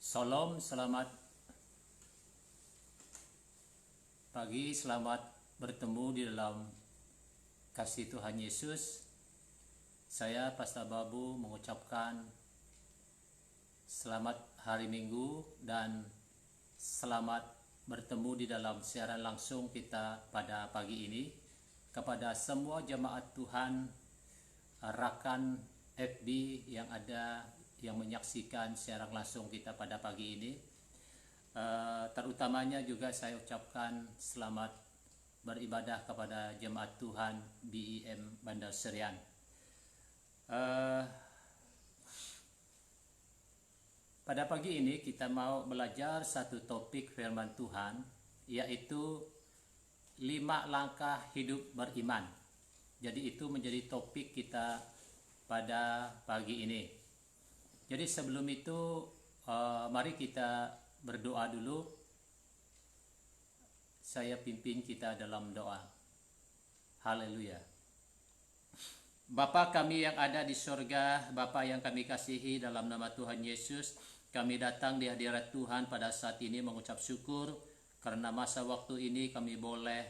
Salam, selamat pagi, selamat bertemu di dalam kasih Tuhan Yesus. Saya Pastor Babu mengucapkan selamat hari Minggu dan selamat bertemu di dalam siaran langsung kita pada pagi ini. Kepada semua jemaat Tuhan, rakan FB yang ada yang menyaksikan siaran langsung kita pada pagi ini, terutamanya juga saya ucapkan selamat beribadah kepada jemaat Tuhan BEM Bandar Serian. Pada pagi ini kita mau belajar satu topik firman Tuhan, yaitu 5 langkah hidup beriman. Jadi itu menjadi topik kita pada pagi ini. Jadi sebelum itu mari kita berdoa dulu. Saya pimpin kita dalam doa. Haleluya. Bapa kami yang ada di surga, Bapa yang kami kasihi, dalam nama Tuhan Yesus, kami datang di hadirat Tuhan pada saat ini mengucap syukur karena masa waktu ini kami boleh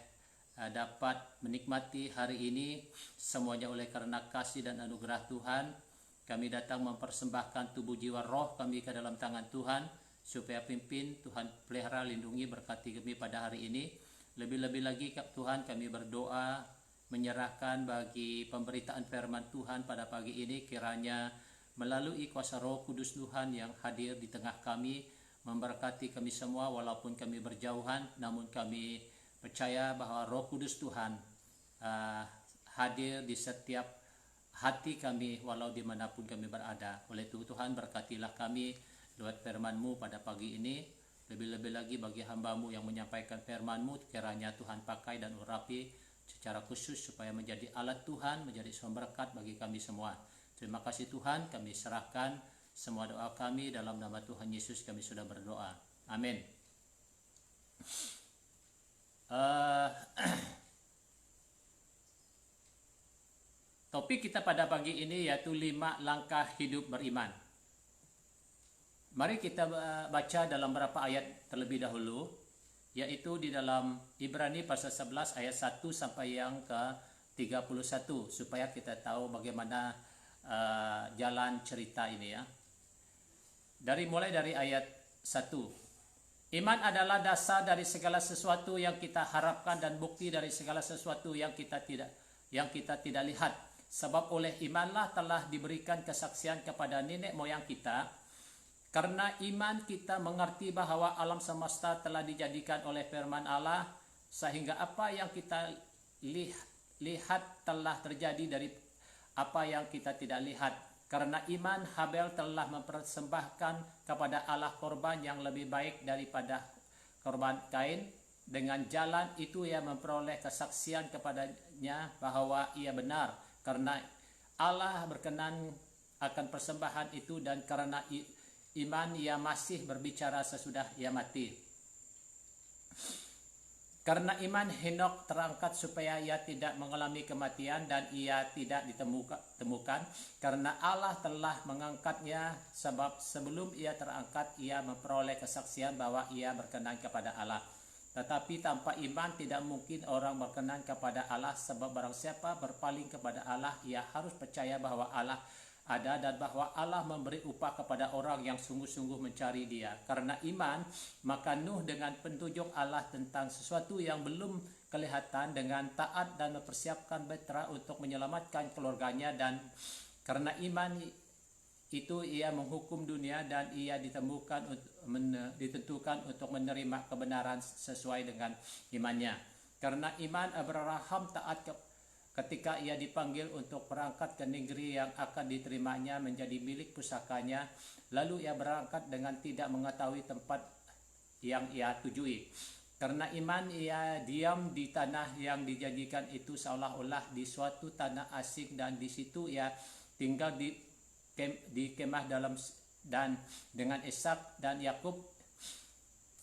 dapat menikmati hari ini semuanya oleh karena kasih dan anugerah Tuhan. Kami datang mempersembahkan tubuh jiwa roh kami ke dalam tangan Tuhan, supaya pimpin Tuhan, pelihara, lindungi, berkati kami pada hari ini. Lebih-lebih lagi Tuhan, kami berdoa menyerahkan bagi pemberitaan firman Tuhan pada pagi ini, kiranya melalui kuasa Roh Kudus Tuhan yang hadir di tengah kami, memberkati kami semua walaupun kami berjauhan, namun kami percaya bahwa Roh Kudus Tuhan hadir di setiap hati kami walau dimanapun kami berada. Oleh itu Tuhan, berkatilah kami lewat firman-Mu pada pagi ini. Lebih-lebih lagi bagi hamba-Mu yang menyampaikan firman-Mu, kiranya Tuhan pakai dan urapi secara khusus supaya menjadi alat Tuhan, menjadi sumber berkat bagi kami semua. Terima kasih Tuhan, kami serahkan semua doa kami dalam nama Tuhan Yesus kami sudah berdoa. Amin. Topik kita pada pagi ini yaitu 5 langkah hidup beriman. Mari kita baca dalam beberapa ayat terlebih dahulu, yaitu di dalam Ibrani pasal 11 ayat 1 sampai yang ke 31, supaya kita tahu bagaimana jalan cerita ini ya. Mulai dari ayat 1. Iman adalah dasar dari segala sesuatu yang kita harapkan dan bukti dari segala sesuatu yang kita tidak lihat. Sebab oleh imanlah telah diberikan kesaksian kepada nenek moyang kita. Karena iman kita mengerti bahwa alam semesta telah dijadikan oleh firman Allah, sehingga apa yang kita lihat telah terjadi dari apa yang kita tidak lihat. Karena iman, Habel telah mempersembahkan kepada Allah korban yang lebih baik daripada korban Kain. Dengan jalan itu ia memperoleh kesaksian kepadanya bahwa ia benar, karena Allah berkenan akan persembahan itu, dan karena iman ia masih berbicara sesudah ia mati. Karena iman Henokh terangkat supaya ia tidak mengalami kematian, dan ia tidak ditemukan karena Allah telah mengangkatnya, sebab sebelum ia terangkat ia memperoleh kesaksian bahwa ia berkenan kepada Allah. Tetapi tanpa iman tidak mungkin orang berkenan kepada Allah, sebab barang siapa berpaling kepada Allah, ia harus percaya bahwa Allah ada dan bahwa Allah memberi upah kepada orang yang sungguh-sungguh mencari Dia. Karena iman, maka Nuh dengan petunjuk Allah tentang sesuatu yang belum kelihatan, dengan taat dan mempersiapkan bahtera untuk menyelamatkan keluarganya, dan karena iman itu ia menghukum dunia, dan ia ditentukan untuk menerima kebenaran sesuai dengan imannya. Karena iman Abraham taat ketika ia dipanggil untuk berangkat ke negeri yang akan diterimanya menjadi milik pusakanya. Lalu ia berangkat dengan tidak mengetahui tempat yang ia tujui. Karena iman ia diam di tanah yang dijanjikan itu, seolah-olah di suatu tanah asing, dan di situ ia tinggal di kemah dalam, dan dengan Ishak dan Yakub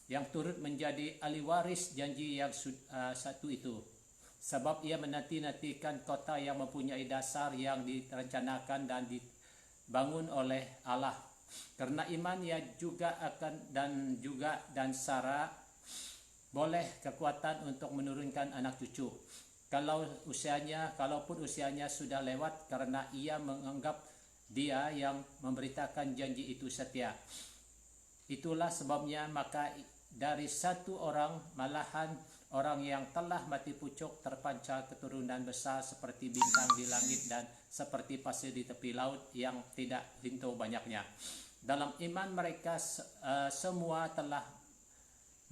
yang turut menjadi ahli waris janji yang satu itu. Sebab ia menanti-nantikan kota yang mempunyai dasar yang direncanakan dan dibangun oleh Allah. Karena iman ia juga akan dan Sarah boleh kekuatan untuk menurunkan anak cucu. Kalaupun usianya sudah lewat, karena ia menganggap dia yang memberitakan janji itu setia. Itulah sebabnya maka dari satu orang, malahan orang yang telah mati pucuk, terpancar keturunan besar seperti bintang di langit dan seperti pasir di tepi laut yang tidak hintu banyaknya. Dalam iman mereka semua telah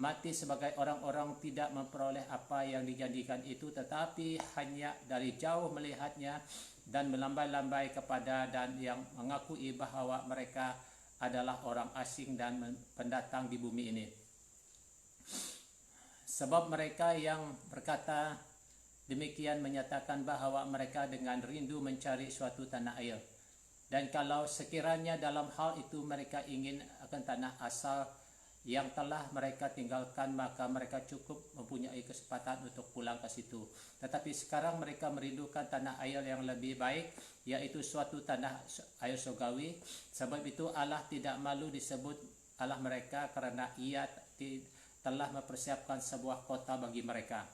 mati sebagai orang-orang tidak memperoleh apa yang dijanjikan itu, tetapi hanya dari jauh melihatnya dan melambai-lambai kepada dan yang mengakui bahwa mereka adalah orang asing dan pendatang di bumi ini. Sebab mereka yang berkata demikian menyatakan bahwa mereka dengan rindu mencari suatu tanah air. Dan kalau sekiranya dalam hal itu mereka ingin akan tanah asal yang telah mereka tinggalkan, maka mereka cukup mempunyai kesempatan untuk pulang ke situ. Tetapi sekarang mereka merindukan tanah air yang lebih baik, yaitu suatu tanah air surgawi. Sebab itu Allah tidak malu disebut Allah mereka, karena ia telah mempersiapkan sebuah kota bagi mereka.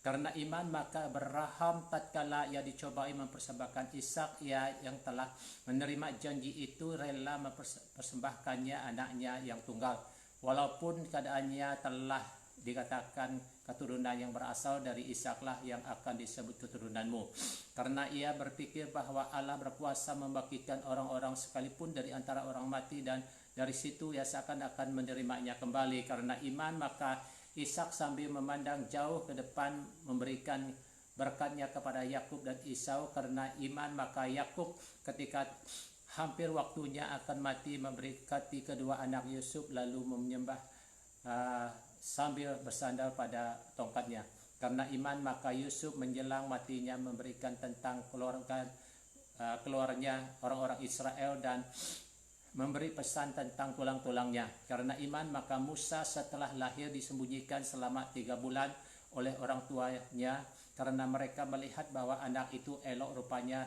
Karena iman maka Abraham tatkala ia dicobai mempersembahkan Ishak, ia yang telah menerima janji itu rela mempersembahkannya anaknya yang tunggal, walaupun keadaannya telah dikatakan keturunan yang berasal dari Ishaklah yang akan disebut keturunanmu. Karena ia berpikir bahwa Allah berkuasa membangkitkan orang-orang sekalipun dari antara orang mati, dan dari situ ia seakan-akan menerimanya kembali. Karena iman maka Ishak sambil memandang jauh ke depan memberikan berkatnya kepada Yakub dan Esau. Karena iman maka Yakub ketika hampir waktunya akan mati memberkati kedua anak Yusuf, lalu menyembah sambil bersandar pada tongkatnya. Karena iman maka Yusuf menjelang matinya memberikan tentang keluarnya orang-orang Israel dan memberi pesan tentang tulang-tulangnya. Karena iman maka Musa setelah lahir disembunyikan selama 3 bulan oleh orang tuanya, karena mereka melihat bahwa anak itu elok rupanya.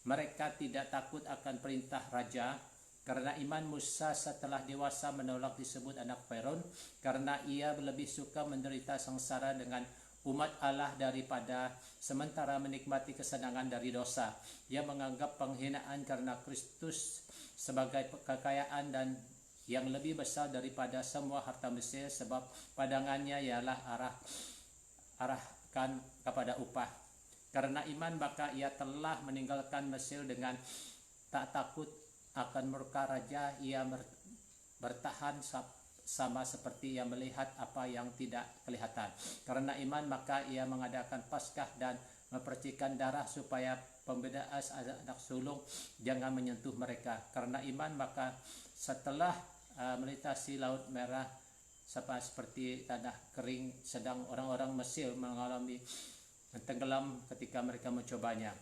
Mereka tidak takut akan perintah raja. Karena iman Musa setelah dewasa menolak disebut anak Firaun, karena ia lebih suka menderita sengsara dengan umat Allah daripada sementara menikmati kesenangan dari dosa. Ia menganggap penghinaan karena Kristus sebagai kekayaan dan yang lebih besar daripada semua harta Mesir, sebab pandangannya ialah arahkan kepada upah. Karena iman maka ia telah meninggalkan Mesir dengan tak takut akan murka raja. Ia bertahan sama seperti yang melihat apa yang tidak kelihatan. Karena iman maka ia mengadakan Paskah dan mempercikan darah supaya pembeda anak sulung jangan menyentuh mereka. Karena iman maka setelah melintasi laut merah seperti tanah kering, sedang orang-orang Mesir mengalami tenggelam ketika mereka mencobanya.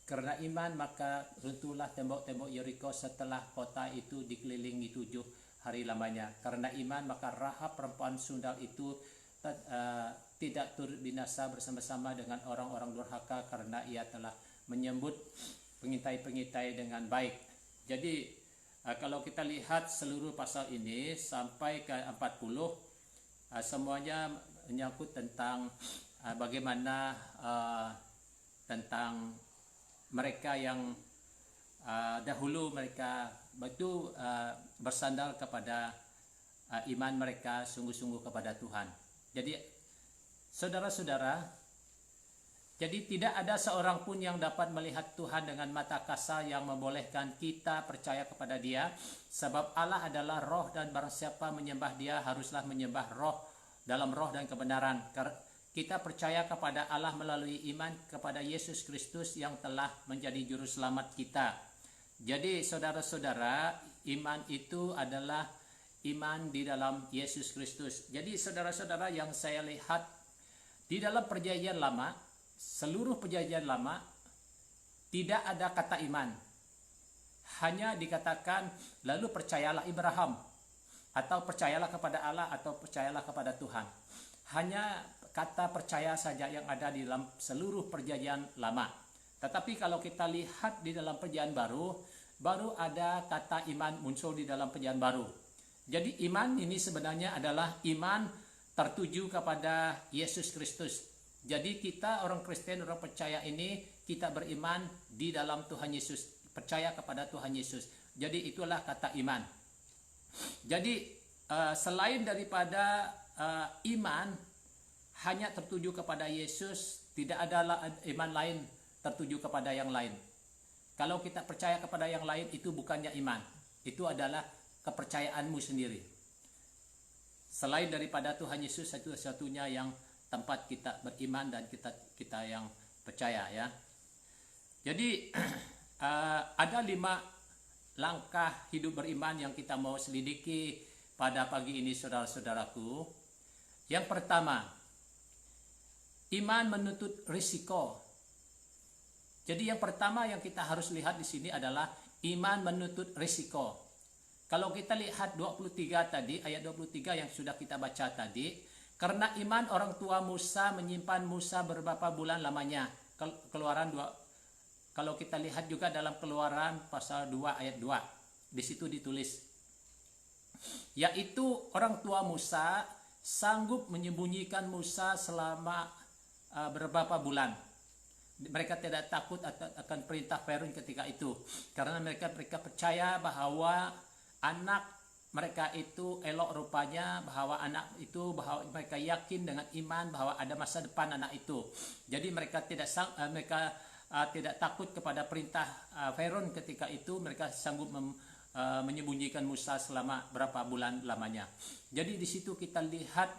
Karena iman maka runtuhlah tembok-tembok Yeriko setelah kota itu dikelilingi 7 hari lamanya. Karena iman maka Rahab perempuan sundal itu tidak turut binasa bersama-sama dengan orang-orang durhaka, karena ia telah menyambut pengintai-pengintai dengan baik. Jadi kalau kita lihat seluruh pasal ini sampai ke 40, semuanya menyangkut tentang bagaimana tentang mereka yang dahulu mereka betul bersandar kepada iman mereka sungguh-sungguh kepada Tuhan. Jadi saudara-saudara, jadi tidak ada seorang pun yang dapat melihat Tuhan dengan mata kasar yang membolehkan kita percaya kepada Dia, sebab Allah adalah roh dan barang siapa menyembah Dia haruslah menyembah roh dalam roh dan kebenaran. Kita percaya kepada Allah melalui iman kepada Yesus Kristus yang telah menjadi juru selamat kita. Jadi saudara-saudara, iman itu adalah iman di dalam Yesus Kristus. Jadi saudara-saudara yang saya lihat di dalam perjanjian lama, seluruh perjanjian lama tidak ada kata iman. Hanya dikatakan lalu percayalah Abraham, atau percayalah kepada Allah, atau percayalah kepada Tuhan. Hanya kata percaya saja yang ada di dalam seluruh perjanjian lama. Tetapi kalau kita lihat di dalam perjanjian baru, baru ada kata iman muncul di dalam perjanjian baru. Jadi iman ini sebenarnya adalah iman tertuju kepada Yesus Kristus. Jadi kita orang Kristen, orang percaya ini, kita beriman di dalam Tuhan Yesus, percaya kepada Tuhan Yesus. Jadi itulah kata iman. Jadi selain daripada iman hanya tertuju kepada Yesus, tidak ada iman lain tertuju kepada yang lain. Kalau kita percaya kepada yang lain, itu bukannya iman, itu adalah kepercayaanmu sendiri. Selain daripada Tuhan Yesus, satu-satunya yang tempat kita beriman dan kita yang percaya, ya. Jadi ada 5 langkah hidup beriman yang kita mau selidiki pada pagi ini, saudara-saudaraku. Yang pertama, iman menuntut risiko. Jadi yang pertama yang kita harus lihat di sini adalah iman menuntut risiko. Kalau kita lihat 23 tadi, ayat 23 yang sudah kita baca tadi, karena iman orang tua Musa menyimpan Musa beberapa bulan lamanya. Keluaran 2. Kalau kita lihat juga dalam Keluaran pasal 2 ayat 2, di situ ditulis, yaitu orang tua Musa sanggup menyembunyikan Musa selama beberapa bulan. Mereka tidak takut akan perintah Firaun ketika itu, karena mereka percaya bahwa anak mereka itu elok rupanya, bahwa mereka yakin dengan iman bahwa ada masa depan anak itu. Jadi mereka tidak takut kepada perintah Firaun ketika itu. Mereka sanggup menyembunyikan Musa selama berapa bulan lamanya. Jadi di situ kita lihat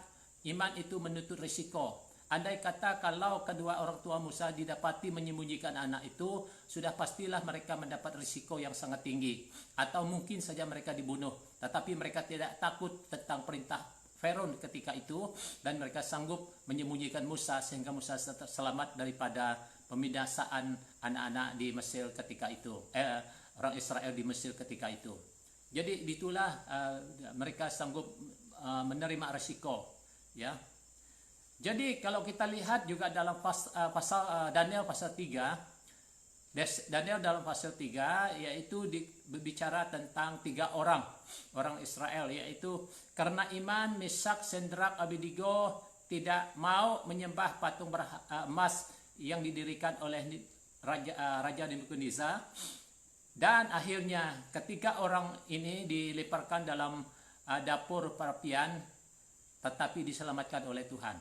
iman itu menuntut risiko. Andai kata kalau kedua orang tua Musa didapati menyembunyikan anak itu, sudah pastilah mereka mendapat risiko yang sangat tinggi, atau mungkin saja mereka dibunuh. Tetapi mereka tidak takut tentang perintah Firaun ketika itu, dan mereka sanggup menyembunyikan Musa sehingga Musa selamat daripada pembinasaan anak-anak di Mesir ketika itu, orang Israel di Mesir ketika itu. Jadi itulah mereka sanggup menerima risiko, ya. Jadi kalau kita lihat juga dalam pasal Daniel pasal 3, Daniel dalam pasal 3 yaitu berbicara tentang 3 orang Israel, yaitu karena iman Mesak, Sendrak, Abednego tidak mau menyembah patung emas yang didirikan oleh Raja Nebukadnezar, dan akhirnya ketiga orang ini dilemparkan dalam dapur perapian, tetapi diselamatkan oleh Tuhan.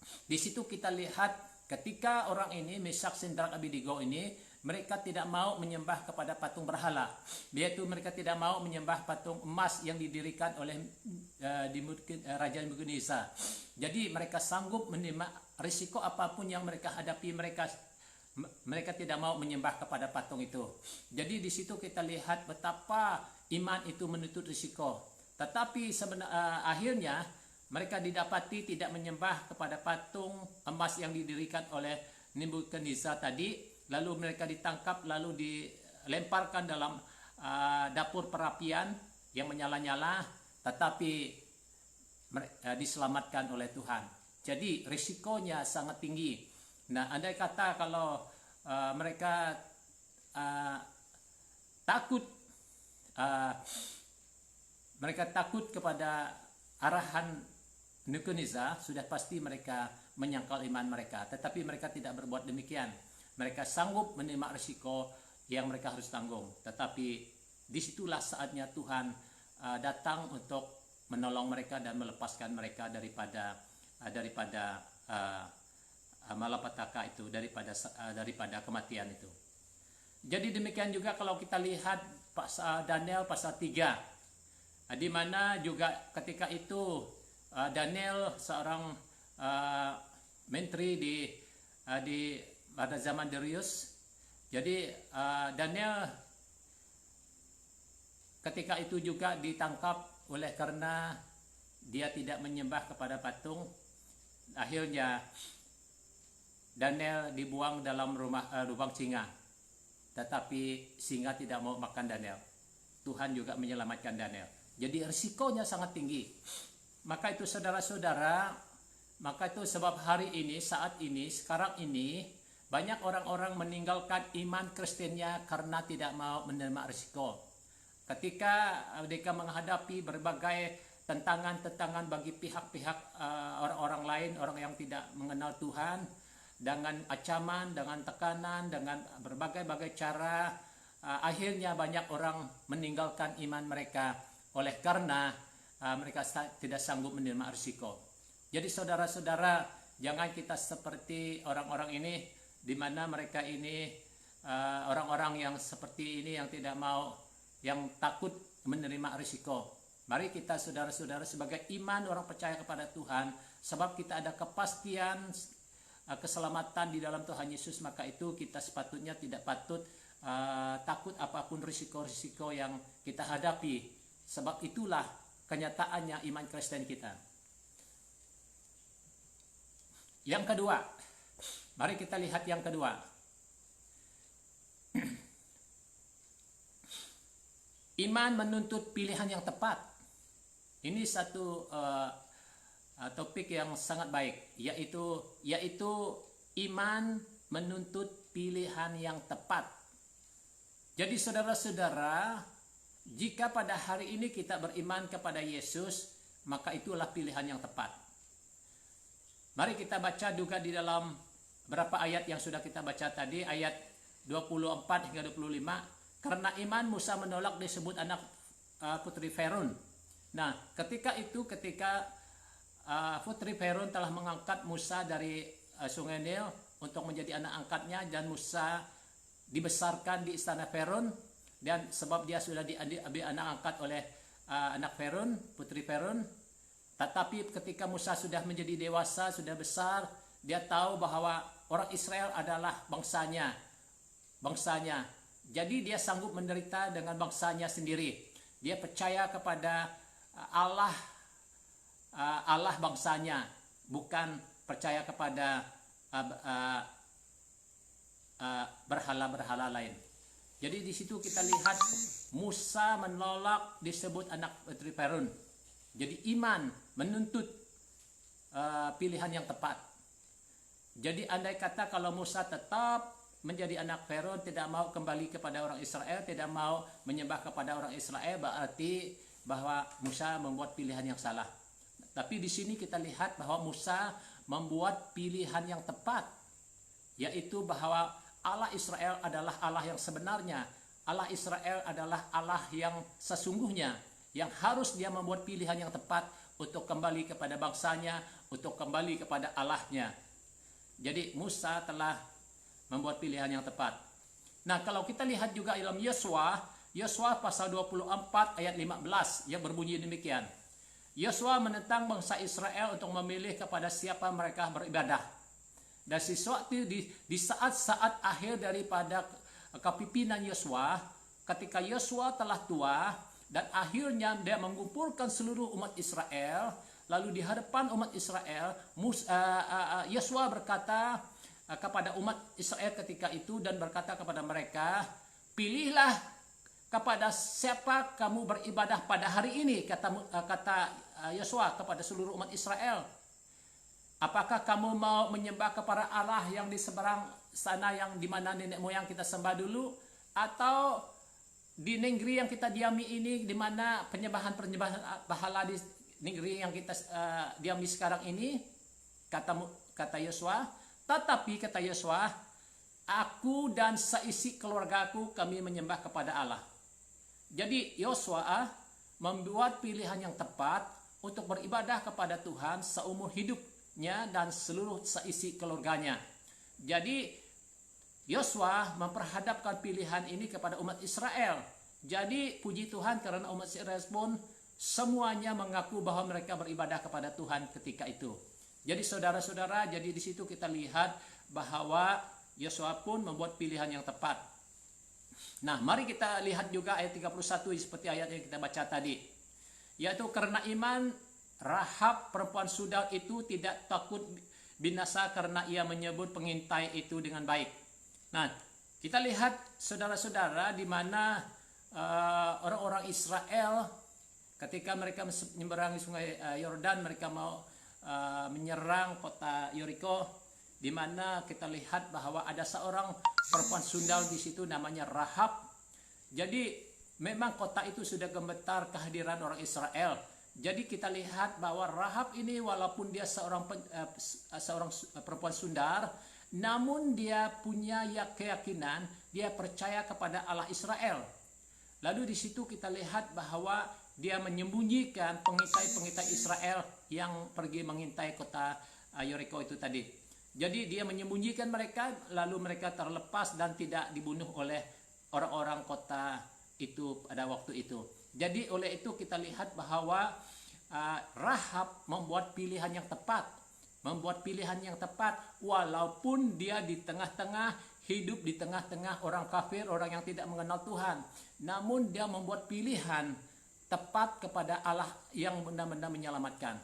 Di situ kita lihat ketika orang ini, Mesak, Sendrak, Abednego ini, mereka tidak mau menyembah kepada patung berhala, yaitu mereka tidak mau menyembah patung emas yang didirikan oleh Raja Nebukadnezar. Jadi mereka sanggup menerima risiko apapun yang mereka hadapi. Mereka tidak mau menyembah kepada patung itu. Jadi di situ kita lihat betapa iman itu menuntut risiko. Tetapi akhirnya mereka didapati tidak menyembah kepada patung emas yang didirikan oleh Nebukadnezar tadi. Lalu mereka ditangkap, lalu dilemparkan dalam dapur perapian yang menyala-nyala, tetapi diselamatkan oleh Tuhan. Jadi risikonya sangat tinggi. Nah, andai kata kalau mereka takut kepada arahan Nebukadnezar, sudah pasti mereka menyangkal iman mereka. Tetapi mereka tidak berbuat demikian. Mereka sanggup menerima risiko yang mereka harus tanggung. Tetapi disitulah saatnya Tuhan datang untuk menolong mereka dan melepaskan mereka daripada malapetaka itu, daripada kematian itu. Jadi demikian juga kalau kita lihat Daniel pasal 3, di mana juga ketika itu Daniel seorang menteri pada zaman Darius. Jadi Daniel ketika itu juga ditangkap oleh karena dia tidak menyembah kepada patung. Akhirnya Daniel dibuang dalam lubang singa. Tetapi singa tidak mau makan Daniel. Tuhan juga menyelamatkan Daniel. Jadi risikonya sangat tinggi. Maka itu saudara-saudara, maka itu sebab hari ini, saat ini, sekarang ini, Banyak orang-orang meninggalkan iman Kristennya karena tidak mau menerima risiko. Ketika mereka menghadapi berbagai tantangan-tantangan bagi pihak-pihak orang-orang lain, orang yang tidak mengenal Tuhan, dengan ancaman, dengan tekanan, dengan berbagai-bagai cara, akhirnya banyak orang meninggalkan iman mereka oleh karena mereka tidak sanggup menerima risiko. Jadi saudara-saudara, jangan kita seperti orang-orang ini, di mana mereka ini orang-orang yang seperti ini, yang tidak mau, yang takut menerima risiko. Mari kita saudara-saudara sebagai iman orang percaya kepada Tuhan, sebab kita ada kepastian keselamatan di dalam Tuhan Yesus, maka itu kita sepatutnya tidak patut takut apapun risiko-risiko yang kita hadapi, sebab itulah kenyataannya iman Kristen kita. Yang kedua, mari kita lihat yang kedua. Iman menuntut pilihan yang tepat. Ini satu topik yang sangat baik, yaitu iman menuntut pilihan yang tepat. Jadi saudara-saudara, jika pada hari ini kita beriman kepada Yesus, maka itulah pilihan yang tepat. Mari kita baca juga di dalam berapa ayat yang sudah kita baca tadi, ayat 24 hingga 25. Karena iman Musa menolak disebut anak putri Firaun. Nah, ketika putri Firaun telah mengangkat Musa dari sungai Nil untuk menjadi anak angkatnya, dan Musa dibesarkan di istana Firaun, dan sebab dia sudah diambil anak angkat oleh anak Firaun, putri Firaun. Tetapi ketika Musa sudah menjadi dewasa, sudah besar, dia tahu bahwa orang Israel adalah bangsanya. Jadi dia sanggup menderita dengan bangsanya sendiri. Dia percaya kepada Allah bangsanya, bukan percaya kepada berhala-berhala lain. Jadi di situ kita lihat Musa menolak disebut anak putri Firaun. Jadi iman menuntut pilihan yang tepat. Jadi andai kata kalau Musa tetap menjadi anak Firaun, tidak mau kembali kepada orang Israel, tidak mau menyembah kepada orang Israel, berarti bahwa Musa membuat pilihan yang salah. Tapi di sini kita lihat bahwa Musa membuat pilihan yang tepat, yaitu bahwa Allah Israel adalah Allah yang sebenarnya. Allah Israel adalah Allah yang sesungguhnya, yang harus dia membuat pilihan yang tepat untuk kembali kepada bangsanya, untuk kembali kepada Allahnya. Jadi Musa telah membuat pilihan yang tepat. Nah, kalau kita lihat juga dalam Yosua pasal 24 ayat 15 yang berbunyi demikian. Yosua menentang bangsa Israel untuk memilih kepada siapa mereka beribadah. Dan sesuatu di saat-saat akhir daripada kepimpinan Yosua, ketika Yosua telah tua dan akhirnya dia mengumpulkan seluruh umat Israel, lalu di hadapan umat Israel, Yosua berkata kepada umat Israel ketika itu dan berkata kepada mereka, pilihlah kepada siapa kamu beribadah pada hari ini, kata Yosua kepada seluruh umat Israel. Apakah kamu mau menyembah kepada Allah yang di seberang sana, yang di mana nenek moyang kita sembah dulu, atau di negeri yang kita diami ini, di mana penyembahan berhala di negeri yang kita diami sekarang ini? Kata Yosua. Tetapi kata Yosua, aku dan seisi keluargaku kami menyembah kepada Allah. Jadi Yosua membuat pilihan yang tepat untuk beribadah kepada Tuhan seumur hidupnya dan seluruh seisi keluarganya. Jadi Yosua memperhadapkan pilihan ini kepada umat Israel. Jadi puji Tuhan karena umat Israel pun semuanya mengaku bahwa mereka beribadah kepada Tuhan ketika itu. Jadi saudara-saudara, jadi di situ kita lihat bahwa Yosua pun membuat pilihan yang tepat. Nah, mari kita lihat juga ayat 31 seperti ayat yang kita baca tadi. Yaitu karena iman Rahab perempuan Sudan itu tidak takut binasa karena ia menyebut pengintai itu dengan baik. Nah, kita lihat saudara-saudara di mana orang-orang Israel ketika mereka menyeberangi sungai Yordan, mereka mau menyerang kota Yeriko. di mana kita lihat bahwa ada seorang perempuan sundal di situ namanya Rahab. Jadi memang kota itu sudah gemetar kehadiran orang Israel. Jadi kita lihat bahwa Rahab ini walaupun dia seorang perempuan sundal, namun dia punya keyakinan, dia percaya kepada Allah Israel. Lalu di situ kita lihat bahwa dia menyembunyikan pengintai-pengintai Israel yang pergi mengintai kota Yeriko itu tadi. Jadi dia menyembunyikan mereka, lalu mereka terlepas dan tidak dibunuh oleh orang-orang kota itu pada waktu itu. Jadi oleh itu kita lihat bahwa Rahab membuat pilihan yang tepat. Membuat pilihan yang tepat walaupun dia di tengah-tengah, hidup di tengah-tengah orang kafir, orang yang tidak mengenal Tuhan. Namun dia membuat pilihan tepat kepada Allah yang benar-benar menyelamatkan.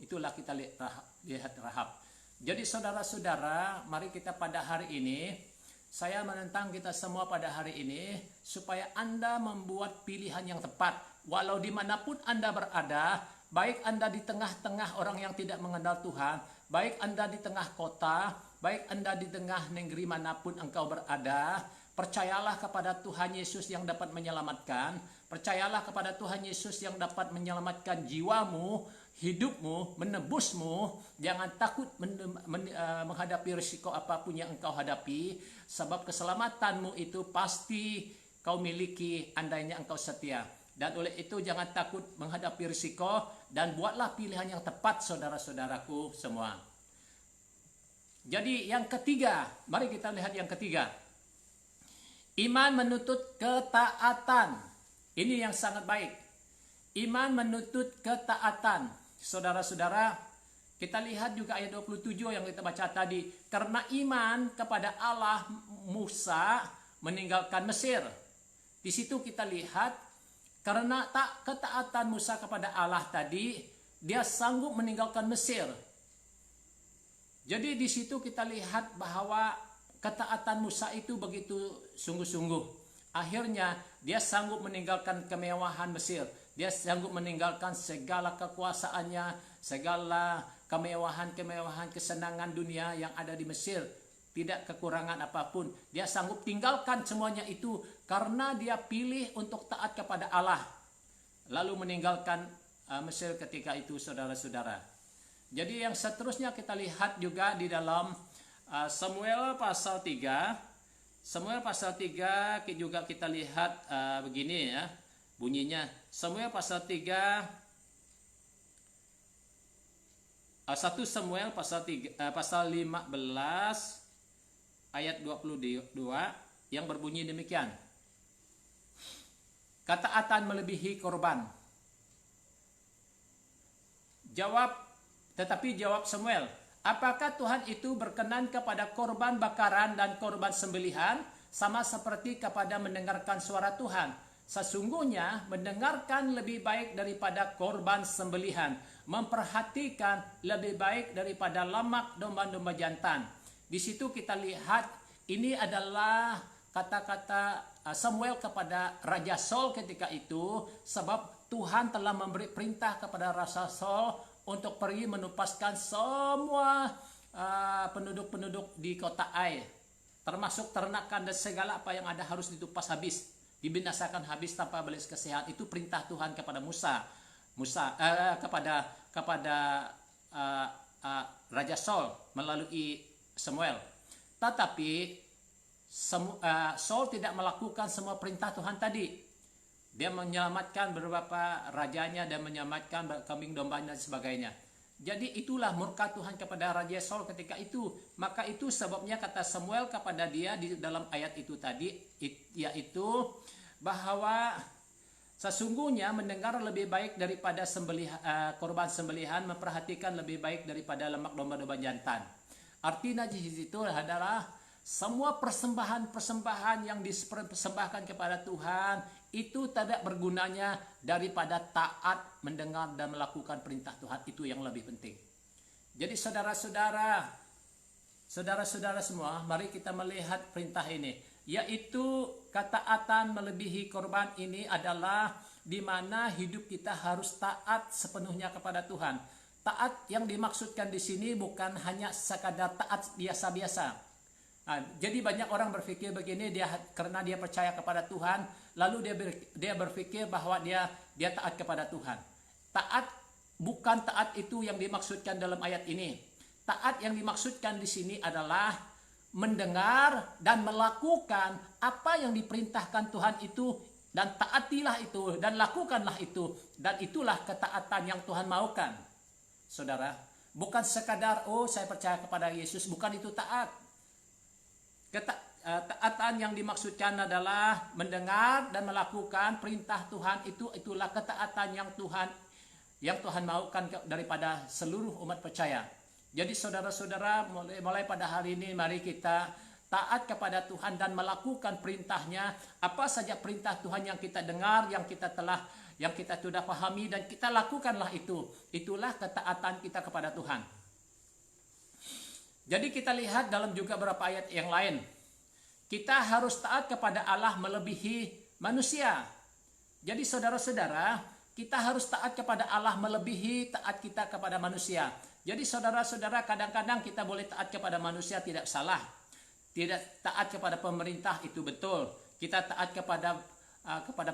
Itulah kita lihat Rahab. Jadi saudara-saudara, mari kita pada hari ini, saya menentang kita semua pada hari ini, supaya Anda membuat pilihan yang tepat. Walau dimanapun Anda berada, baik Anda di tengah-tengah orang yang tidak mengenal Tuhan, baik Anda di tengah kota, baik Anda di tengah negeri manapun engkau berada, percayalah kepada Tuhan Yesus yang dapat menyelamatkan. Percayalah kepada Tuhan Yesus yang dapat menyelamatkan jiwamu, hidupmu, menebusmu. Jangan takut menghadapi risiko apapun yang engkau hadapi, sebab keselamatanmu itu pasti kau miliki andainya engkau setia. Dan oleh itu jangan takut menghadapi risiko dan buatlah pilihan yang tepat, saudara-saudaraku semua. Jadi yang ketiga, mari kita lihat yang ketiga. Iman menuntut ketaatan. Ini yang sangat baik. Iman menuntut ketaatan. Saudara-saudara, kita lihat juga ayat 27 yang kita baca tadi. Karena iman kepada Allah, Musa meninggalkan Mesir. Di situ kita lihat, karena ketaatan Musa kepada Allah tadi, dia sanggup meninggalkan Mesir. Jadi di situ kita lihat bahwa ketaatan Musa itu begitu sungguh-sungguh. Akhirnya dia sanggup meninggalkan kemewahan Mesir. Dia sanggup meninggalkan segala kekuasaannya, segala kemewahan-kemewahan, kesenangan dunia yang ada di Mesir. Tidak kekurangan apapun. Dia sanggup tinggalkan semuanya itu karena dia pilih untuk taat kepada Allah. Lalu meninggalkan Mesir ketika itu, saudara-saudara. Jadi yang seterusnya kita lihat juga di dalam Samuel pasal 3. Samuel pasal 3 juga kita lihat begini ya bunyinya. Samuel pasal 3, 1 Samuel pasal 15 ayat 22 yang berbunyi demikian. Ketaatan melebihi korban. Tetapi jawab Samuel, apakah Tuhan itu berkenan kepada korban bakaran dan korban sembelihan sama seperti kepada mendengarkan suara Tuhan? Sesungguhnya mendengarkan lebih baik daripada korban sembelihan, memperhatikan lebih baik daripada lemak domba-domba jantan. Di situ kita lihat ini adalah kata-kata Samuel kepada Raja Saul ketika itu, sebab Tuhan telah memberi perintah kepada Raja Saul untuk pergi menupaskan semua penduduk-penduduk di kota Ai, termasuk ternakan dan segala apa yang ada harus ditupas habis, dibinasakan habis tanpa belas kasihan. Itu perintah Tuhan kepada kepada Raja Saul melalui Samuel. Tetapi Saul tidak melakukan semua perintah Tuhan tadi. Dia menyelamatkan beberapa rajanya dan menyelamatkan kambing dombanya dan sebagainya. Jadi itulah murka Tuhan kepada Raja Saul ketika itu. Maka itu sebabnya kata Samuel kepada dia di dalam ayat itu tadi, yaitu bahwa sesungguhnya mendengar lebih baik daripada korban sembelihan, memperhatikan lebih baik daripada lemak domba-domba jantan. Artinya di situ adalah semua persembahan yang dipersembahkan kepada Tuhan itu tidak bergunanya daripada taat, mendengar dan melakukan perintah Tuhan. Itu yang lebih penting. Jadi saudara-saudara semua, mari kita melihat perintah ini, yaitu ketaatan melebihi korban. Ini adalah di mana hidup kita harus taat sepenuhnya kepada Tuhan. Taat yang dimaksudkan di sini bukan hanya sekadar taat biasa-biasa. Nah, jadi banyak orang berpikir begini, karena dia percaya kepada Tuhan, lalu dia berpikir bahwa dia taat kepada Tuhan. Bukan taat itu yang dimaksudkan dalam ayat ini. Taat yang dimaksudkan di sini adalah mendengar dan melakukan apa yang diperintahkan Tuhan itu, dan taatilah itu dan lakukanlah itu, dan itulah ketaatan yang Tuhan maukan. Saudara, bukan sekadar saya percaya kepada Yesus, bukan itu taat. Taatan yang dimaksudkan adalah mendengar dan melakukan perintah Tuhan, itulah ketaatan yang Tuhan maukan daripada seluruh umat percaya. Jadi saudara-saudara, mulai pada hari ini mari kita taat kepada Tuhan dan melakukan perintahnya. Apa saja perintah Tuhan yang kita dengar, yang kita sudah pahami, dan kita lakukanlah itu. Itulah ketaatan kita kepada Tuhan. Jadi kita lihat dalam juga beberapa ayat yang lain. Kita harus taat kepada Allah melebihi manusia. Jadi saudara-saudara, kita harus taat kepada Allah melebihi taat kita kepada manusia. Jadi saudara-saudara, kadang-kadang kita boleh taat kepada manusia, tidak salah. Tidak taat kepada pemerintah itu betul. Kita taat kepada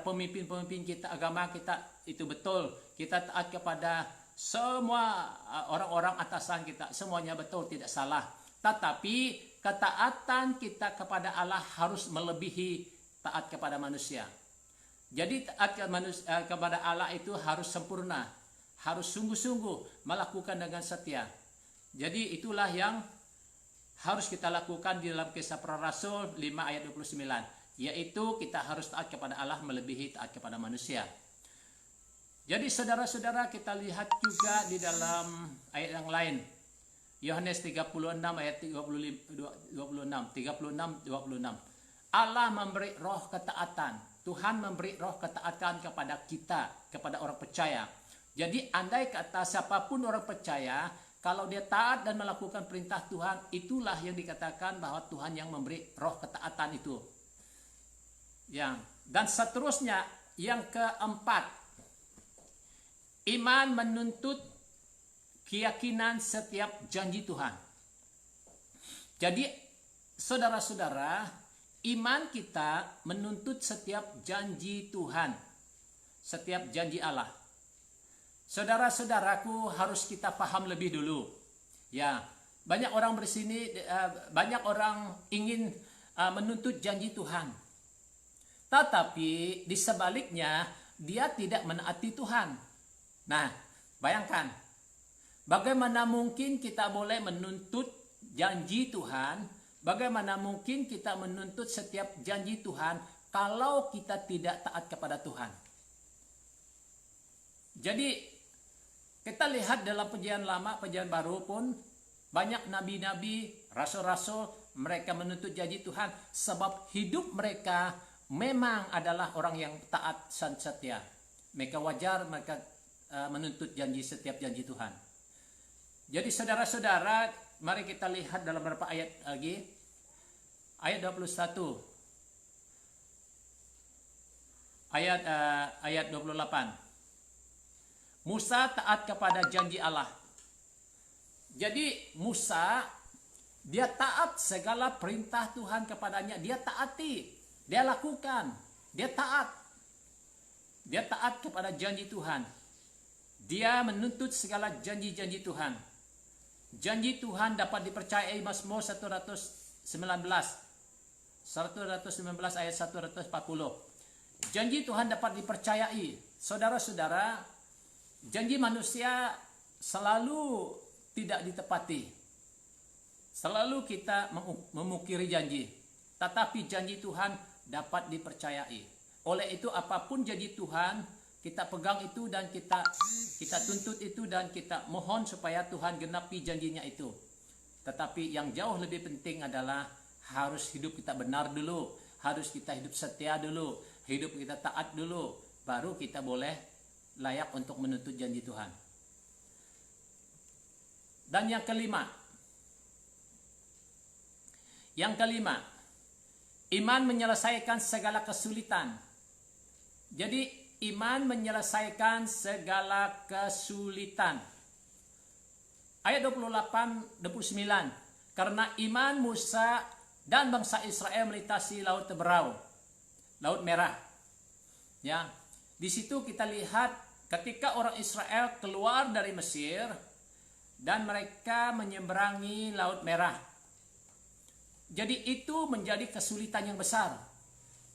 pemimpin-pemimpin kita, agama kita, itu betul. Kita taat kepada semua orang-orang atasan kita, semuanya betul, tidak salah. Tetapi ketaatan kita kepada Allah harus melebihi taat kepada manusia. Jadi taat kepada Allah itu harus sempurna, harus sungguh-sungguh melakukan dengan setia. Jadi itulah yang harus kita lakukan di dalam Kisah Para Rasul 5 ayat 29, yaitu kita harus taat kepada Allah melebihi taat kepada manusia. Jadi saudara-saudara, kita lihat juga di dalam ayat yang lain. Yohanes 36 ayat 26. Allah memberi roh ketaatan. Tuhan memberi roh ketaatan kepada kita, kepada orang percaya. Jadi andai kata siapapun orang percaya, kalau dia taat dan melakukan perintah Tuhan, itulah yang dikatakan bahwa Tuhan yang memberi roh ketaatan itu. Dan seterusnya, yang keempat, iman menuntut keyakinan setiap janji Tuhan. Jadi saudara-saudara, iman kita menuntut setiap janji Tuhan, setiap janji Allah. Saudara-saudaraku, harus kita paham lebih dulu. Ya, banyak orang banyak orang ingin menuntut janji Tuhan. Tetapi di sebaliknya, dia tidak menaati Tuhan. Nah, bayangkan, bagaimana mungkin kita boleh menuntut janji Tuhan? Bagaimana mungkin kita menuntut setiap janji Tuhan kalau kita tidak taat kepada Tuhan? Jadi kita lihat dalam perjanjian lama, perjanjian baru pun banyak nabi-nabi, rasul-rasul, mereka menuntut janji Tuhan sebab hidup mereka memang adalah orang yang taat dan setia. Mereka wajar mereka menuntut setiap janji Tuhan. Jadi saudara-saudara, mari kita lihat dalam beberapa ayat lagi. Ayat 21. Ayat 28. Musa taat kepada janji Allah. Jadi Musa, dia taat segala perintah Tuhan kepadanya, dia taati, dia lakukan, dia taat. Dia taat kepada janji Tuhan. Dia menuntut segala janji-janji Tuhan. Janji Tuhan dapat dipercayai. Mazmur 119 ayat 140. Janji Tuhan dapat dipercayai. Saudara-saudara, janji manusia selalu tidak ditepati. Selalu kita memungkiri janji. Tetapi janji Tuhan dapat dipercayai. Oleh itu apapun janji Tuhan, kita pegang itu dan kita tuntut itu dan kita mohon supaya Tuhan genapi janjinya itu. Tetapi yang jauh lebih penting adalah harus hidup kita benar dulu. Harus kita hidup setia dulu. Hidup kita taat dulu. Baru kita boleh layak untuk menuntut janji Tuhan. Dan yang kelima. Iman menyelesaikan segala kesulitan. Jadi iman menyelesaikan segala kesulitan. Ayat 28-29. Karena iman Musa dan bangsa Israel melintasi Laut Teberau, Laut Merah. Ya, di situ kita lihat ketika orang Israel keluar dari Mesir dan mereka menyeberangi Laut Merah. Jadi itu menjadi kesulitan yang besar.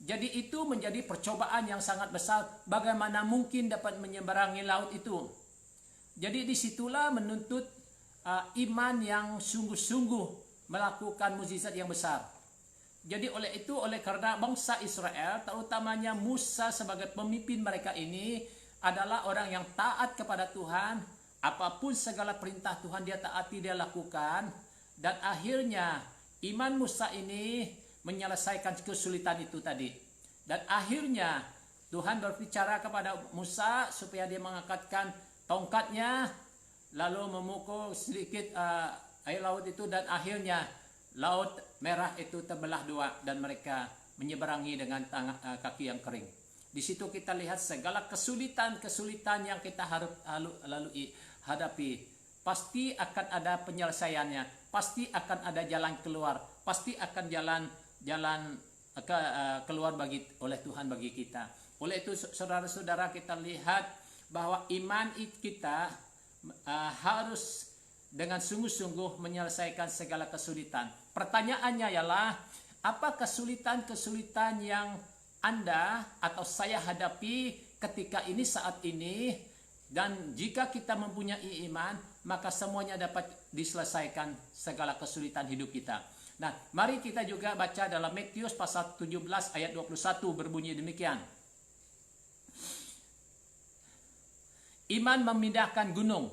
Jadi itu menjadi percobaan yang sangat besar. Bagaimana mungkin dapat menyeberangi laut itu? Jadi disitulah menuntut iman yang sungguh-sungguh melakukan mukjizat yang besar. Jadi oleh karena bangsa Israel, terutamanya Musa sebagai pemimpin mereka ini adalah orang yang taat kepada Tuhan. Apapun segala perintah Tuhan dia taati, dia lakukan. Dan akhirnya iman Musa ini menyelesaikan kesulitan itu tadi. Dan akhirnya Tuhan berbicara kepada Musa supaya dia mengangkatkan tongkatnya, lalu memukul sedikit air laut itu, dan akhirnya Laut Merah itu terbelah dua dan mereka menyeberangi dengan kaki yang kering. Di situ kita lihat segala kesulitan yang kita harus lalui, hadapi. Pasti akan ada penyelesaiannya, pasti akan ada jalan keluar, pasti akan jalan keluar oleh Tuhan bagi kita. Oleh itu saudara-saudara, kita lihat bahwa iman kita harus dengan sungguh-sungguh menyelesaikan segala kesulitan. Pertanyaannya ialah, apa kesulitan-kesulitan yang Anda atau saya hadapi ketika ini, saat ini? Dan jika kita mempunyai iman, maka semuanya dapat diselesaikan segala kesulitan hidup kita. Nah, mari kita juga baca dalam Matius pasal 17 ayat 21, berbunyi demikian. Iman memindahkan gunung.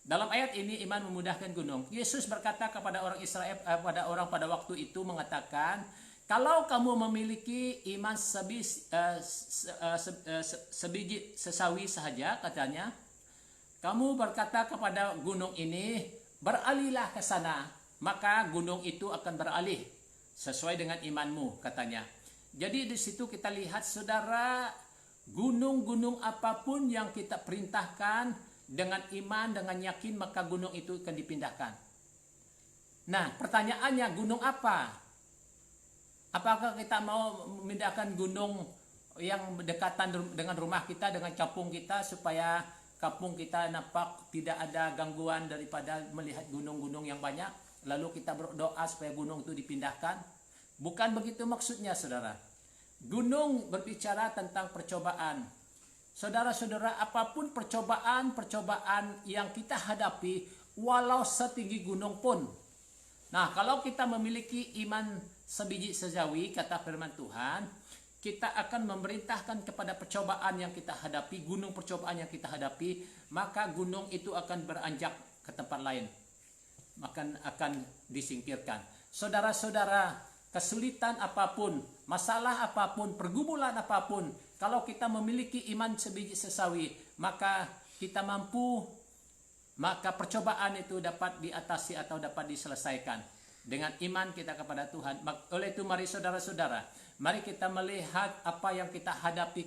Dalam ayat ini iman memudahkan gunung. Yesus berkata kepada orang Israel, pada waktu itu mengatakan, kalau kamu memiliki iman sebiji sesawi sahaja, katanya, kamu berkata kepada gunung ini, beralihlah ke sana, maka gunung itu akan beralih sesuai dengan imanmu, katanya. Jadi di situ kita lihat, saudara, gunung-gunung apapun yang kita perintahkan dengan iman, dengan yakin, maka gunung itu akan dipindahkan. Nah, pertanyaannya, gunung apa? Apakah kita mau memindahkan gunung yang berdekatan dengan rumah kita, dengan kampung kita, supaya kampung kita nampak tidak ada gangguan daripada melihat gunung-gunung yang banyak, lalu kita berdoa supaya gunung itu dipindahkan? Bukan begitu maksudnya, saudara. Gunung berbicara tentang percobaan. Saudara-saudara, apapun percobaan yang kita hadapi, walau setinggi gunung pun. Nah, kalau kita memiliki iman sebiji sesawi, kata firman Tuhan, kita akan memerintahkan kepada percobaan yang kita hadapi, gunung percobaan yang kita hadapi, maka gunung itu akan beranjak ke tempat lain, akan disingkirkan. Saudara-saudara, kesulitan apapun, masalah apapun, pergumulan apapun, kalau kita memiliki iman sebiji sesawi, maka kita mampu, maka percobaan itu dapat diatasi atau dapat diselesaikan dengan iman kita kepada Tuhan. Oleh itu mari saudara-saudara, mari kita melihat apa yang kita hadapi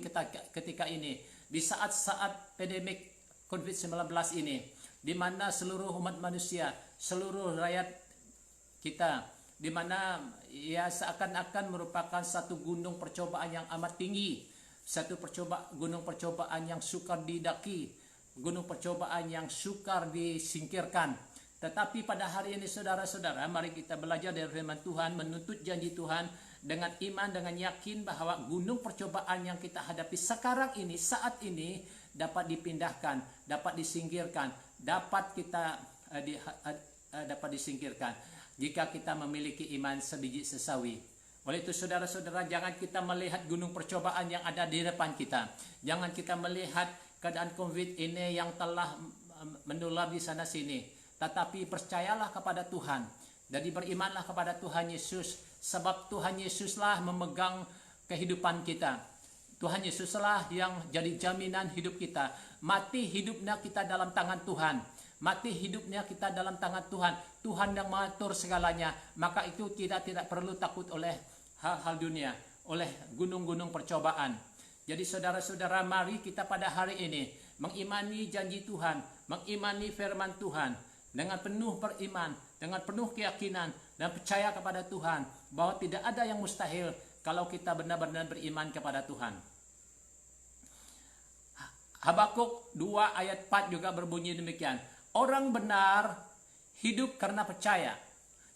ketika ini, di saat-saat pandemik COVID-19 ini, di mana seluruh umat manusia, seluruh rakyat kita, di mana ya seakan-akan merupakan satu gunung percobaan yang amat tinggi, satu gunung percobaan yang sukar didaki, gunung percobaan yang sukar disingkirkan. Tetapi pada hari ini saudara-saudara, mari kita belajar dari firman Tuhan, menuntut janji Tuhan dengan iman, dengan yakin bahwa gunung percobaan yang kita hadapi sekarang ini, saat ini, dapat dipindahkan, dapat disingkirkan, dapat disingkirkan jika kita memiliki iman sebiji sesawi. Oleh itu saudara-saudara, jangan kita melihat gunung percobaan yang ada di depan kita. Jangan kita melihat keadaan COVID ini yang telah menular di sana sini. Tetapi percayalah kepada Tuhan. Jadi berimanlah kepada Tuhan Yesus. Sebab Tuhan Yesuslah memegang kehidupan kita. Tuhan Yesuslah yang jadi jaminan hidup kita. Mati hidupnya kita dalam tangan Tuhan. Mati hidupnya kita dalam tangan Tuhan. Tuhan yang mengatur segalanya. Maka itu tidak perlu takut oleh hal-hal dunia, oleh gunung-gunung percobaan. Jadi saudara-saudara, mari kita pada hari ini mengimani janji Tuhan, mengimani firman Tuhan. dengan penuh beriman, dengan penuh keyakinan dan percaya kepada Tuhan bahwa tidak ada yang mustahil kalau kita benar-benar beriman kepada Tuhan. Habakuk 2 ayat 4 juga berbunyi demikian. Orang benar hidup karena percaya.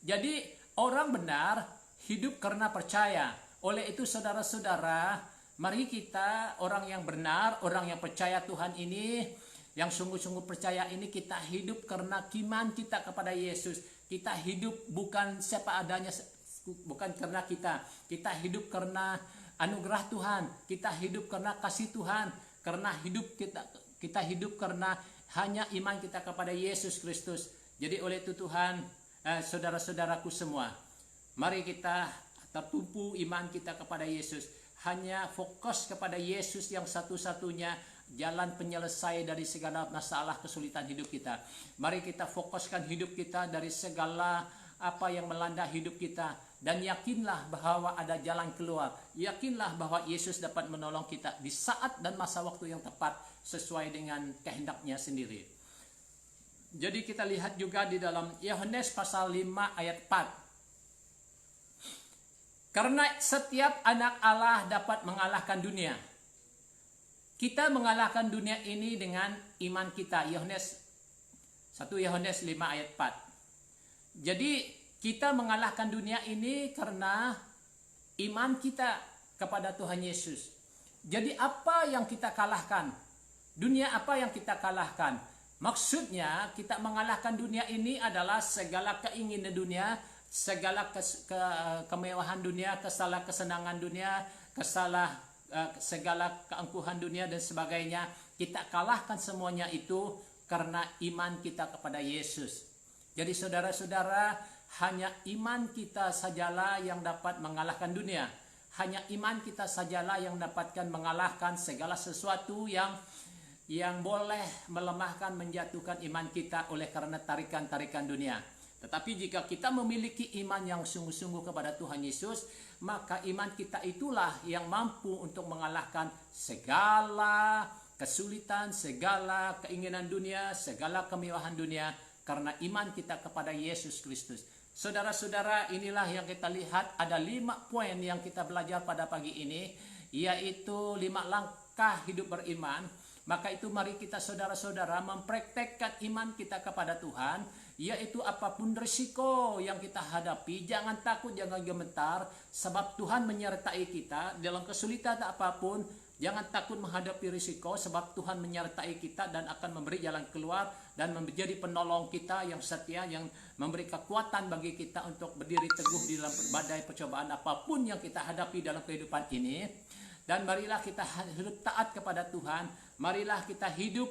Jadi orang benar hidup karena percaya. Oleh itu saudara-saudara, mari kita orang yang benar, orang yang percaya Tuhan ini, yang sungguh-sungguh percaya ini, kita hidup karena iman kita kepada Yesus. Kita hidup bukan siapa adanya, bukan karena kita. Kita hidup karena anugerah Tuhan. Kita hidup karena kasih Tuhan. Karena hidup kita hidup karena hanya iman kita kepada Yesus Kristus. Jadi oleh itu Tuhan, saudara-saudaraku semua, mari kita tertumpu iman kita kepada Yesus. Hanya fokus kepada Yesus yang satu-satunya jalan penyelesai dari segala masalah kesulitan hidup kita. Mari kita fokuskan hidup kita dari segala apa yang melanda hidup kita, dan yakinlah bahwa ada jalan keluar. Yakinlah bahwa Yesus dapat menolong kita di saat dan masa waktu yang tepat sesuai dengan kehendaknya sendiri. Jadi kita lihat juga di dalam Yohanes pasal 5 ayat 4. Karena setiap anak Allah dapat mengalahkan dunia. Kita mengalahkan dunia ini dengan iman kita. 1 Yohanes 5 ayat 4. Jadi kita mengalahkan dunia ini karena iman kita kepada Tuhan Yesus. Jadi apa yang kita kalahkan? Dunia apa yang kita kalahkan? Maksudnya kita mengalahkan dunia ini adalah segala keinginan dunia, segala kemewahan dunia, kesenangan dunia, segala keangkuhan dunia dan sebagainya. Kita kalahkan semuanya itu karena iman kita kepada Yesus. Jadi saudara-saudara, hanya iman kita sajalah yang dapat mengalahkan dunia. Hanya iman kita sajalah yang dapatkan mengalahkan segala sesuatu yang boleh melemahkan, menjatuhkan iman kita oleh karena tarikan-tarikan dunia. Tetapi jika kita memiliki iman yang sungguh-sungguh kepada Tuhan Yesus, maka iman kita itulah yang mampu untuk mengalahkan segala kesulitan, segala keinginan dunia, segala kemewahan dunia, karena iman kita kepada Yesus Kristus. Saudara-saudara, inilah yang kita lihat, ada 5 poin yang kita belajar pada pagi ini, yaitu 5 langkah hidup beriman. Maka itu mari kita saudara-saudara mempraktekkan iman kita kepada Tuhan, yaitu apapun risiko yang kita hadapi, jangan takut, jangan gemetar, sebab Tuhan menyertai kita dalam kesulitan apapun. Jangan takut menghadapi risiko, sebab Tuhan menyertai kita dan akan memberi jalan keluar dan menjadi penolong kita yang setia, yang memberi kekuatan bagi kita untuk berdiri teguh di dalam badai percobaan apapun yang kita hadapi dalam kehidupan ini. Dan marilah kita hidup taat kepada Tuhan, marilah kita hidup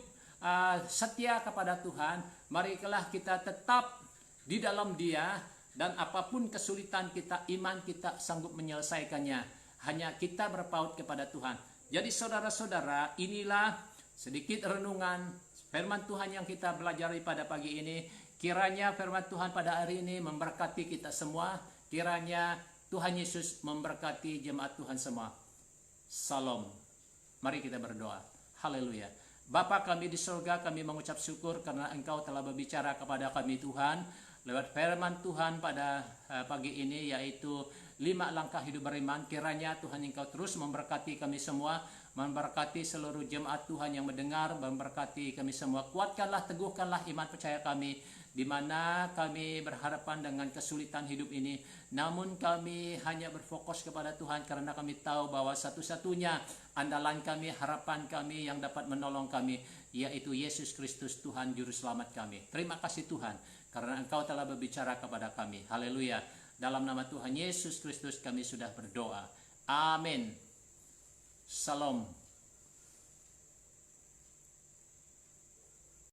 setia kepada Tuhan, marilah kita tetap di dalam Dia, dan apapun kesulitan kita, iman kita sanggup menyelesaikannya. Hanya kita berpaut kepada Tuhan. Jadi saudara-saudara, inilah sedikit renungan firman Tuhan yang kita belajar pada pagi ini. Kiranya firman Tuhan pada hari ini memberkati kita semua. Kiranya Tuhan Yesus memberkati jemaat Tuhan semua. Salam. Mari kita berdoa. Haleluya. Bapa kami di surga, kami mengucap syukur karena Engkau telah berbicara kepada kami Tuhan lewat firman Tuhan pada pagi ini, yaitu 5 langkah hidup beriman. Kiranya Tuhan Engkau terus memberkati kami semua, memberkati seluruh jemaat Tuhan yang mendengar, memberkati kami semua. Kuatkanlah, teguhkanlah iman percaya kami, di mana kami berhadapan dengan kesulitan hidup ini. Namun kami hanya berfokus kepada Tuhan karena kami tahu bahwa satu-satunya andalan kami, harapan kami yang dapat menolong kami, yaitu Yesus Kristus Tuhan Juru Selamat kami. Terima kasih Tuhan, karena Engkau telah berbicara kepada kami. Haleluya. Dalam nama Tuhan Yesus Kristus kami sudah berdoa. Amin. Salam.